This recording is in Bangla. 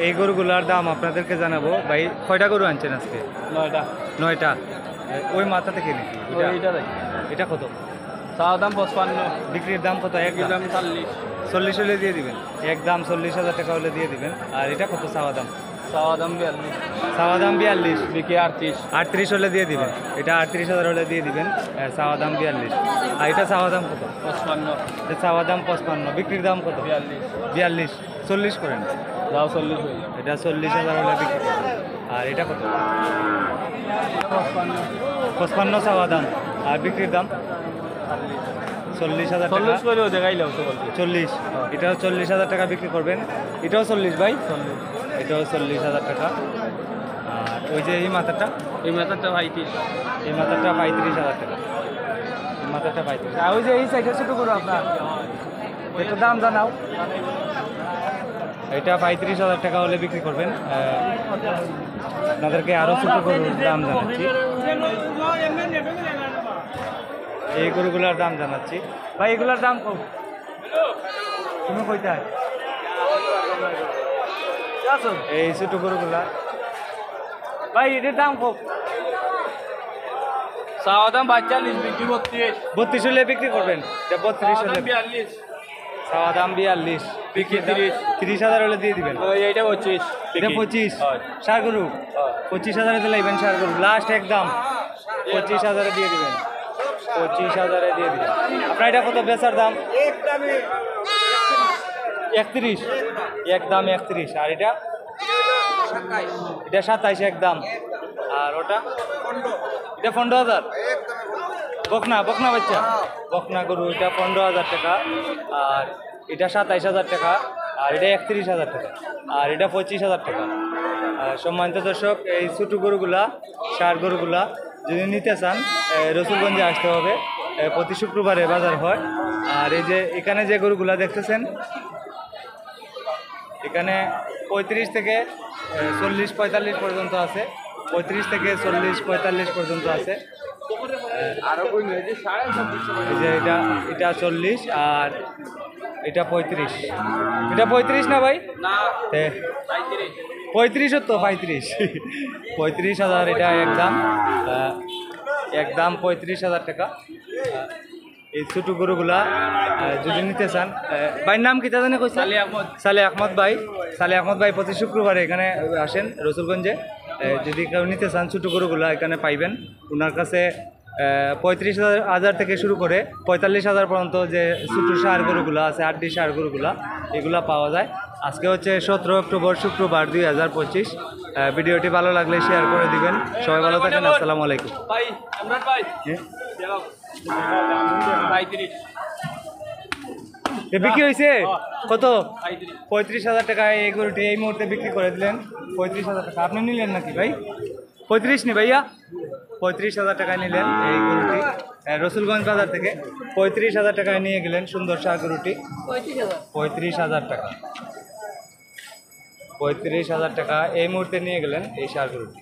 এই গরুগুলার দাম আপনাদেরকে জানাবো। ভাই কয়টা গরু আনছেন আজকে? 9টা। ওই মাথা থেকে নাকি? এটা কত? চাওয়া দাম 55, বিক্রির দাম কত? দাম 40। 40 হলে দিয়ে দিবেন। একদম 40,000 টাকা হলে দিয়ে দিবেন। আর এটা কত চাওয়া দাম? চাওয়া দাম 42, চাওয়া দাম 42, বিক্রি 38। 38 হলে দিয়ে দিবেন। এটা 38,000 হলে দিয়ে দিবেন। চাওয়া দাম 42। আর এটা চাওয়া দাম কত? 55, এটা চাওয়া দাম 55, বিক্রির দাম কত? 42, 40 করেন। যাও 40 হই। এটা 40,000 হলে বিক্রি করবেন। আর এটা কত? 55 চাওয়া দাম। আর বিক্রির দাম 40,000 টাকা। 40 করেও দেখাইলাম তো বলছি। 40, এটাও 40,000 টাকা বিক্রি করবেন। এটাও 40 ভাই, 40। এটাও 40,000 টাকা। আর ওই যে এই মাথাটা, এই মাথাটা 35। এই মাথাটা 35,000 টাকা। এই মাথাটা 35। আর ওই যে এই সাইডের ছোটো গরু আপনার, এটার দাম জানাও। এটা 35,000 টাকা হলে বিক্রি করবেন। আপনাদেরকে আরও ছোটো গরুর দাম জানাচ্ছি। এই গরুগুলার দাম জানাচ্ছি। ভাই এগুলার দাম কম। তুমি কইতে এই ছোটো গরুগুলা ভাই এটার দাম কম। চাওয়া দাম 42, বিক্রি 32। 32 হলে বিক্রি করবেন। এটা 32 হলে। 42, চাওয়া দাম 42, বিক্রি 30। 30,000 হলে দিয়ে দিবেন। এইটা 25। এটা 25 সার গরু। 25,000 দিলে ইবেন সার গরু লাস্ট একদম 25,000 দিয়ে দিবেন। 25,000 দিয়ে দিবেন। আপনার এটা কত বেচার দাম? 31, একদম 31। আর এটা? এটা 27 একদম। আর ওটা? এটা 15,000। বকনা বাচ্চা, বকনা গরু। এটা 15,000 টাকা। আর এটা 27,000 টাকা। আর এটা 31,000 টাকা। আর এটা 25,000 টাকা। সম্মানিত দর্শক, এই ছোটো গরুগুলা, ষাঁড় গরুগুলা যদি নিতে চান রসুলগঞ্জে আসতে হবে। প্রতি শুক্রবারে বাজার হয়। আর এই যে এখানে যে গরুগুলা দেখতেছেন, এখানে 35 থেকে 40-45 পর্যন্ত আছে। 35 থেকে 40-45 পর্যন্ত আছে। এই যে এটা 40 আর এটা 35। এটা 35 না ভাই? না, 35 তো 35,000 এটা একদম। একদম 35,000 টাকা। এই ছোটো গরুগুলা যদি নিতে চান, ভাইয়ের নাম কি তা জানে কইছে? সালে আহমদ ভাই। সালে আহমদ ভাই প্রতি শুক্রবারে এখানে আসেন রসুলগঞ্জে। যদি কেউ নিতে চান ছোটো গরুগুলা এখানে পাইবেন। ওনার কাছে 35,000 থেকে শুরু করে 45,000 পর্যন্ত যে ছোটো ষাঁড় গরুগুলো আছে, আড্ডি ষাঁড় গরুগুলা, এগুলা পাওয়া যায়। আজকে হচ্ছে 17 অক্টোবর শুক্রবার 2025। ভিডিওটি ভালো লাগলে শেয়ার করে দিবেন। সবাই ভালো থাকেন। আসসালামু আলাইকুম। বিক্রি হয়েছে কত? 35,000 টাকা। এই গরুটি এই মুহূর্তে বিক্রি করে দিলেন 35,000 টাকা। আপনি নিলেন নাকি ভাই? 35 নি ভাইয়া? 35,000 টাকায় নিলেন এই গরুটি রসুলগঞ্জ বাজার থেকে। 35,000 টাকায় নিয়ে গেলেন সুন্দর ষাঁড় গরুটি। 35,000 টাকা। 35,000 টাকা এই মুহূর্তে নিয়ে গেলেন এই ষাঁড় গরুটি।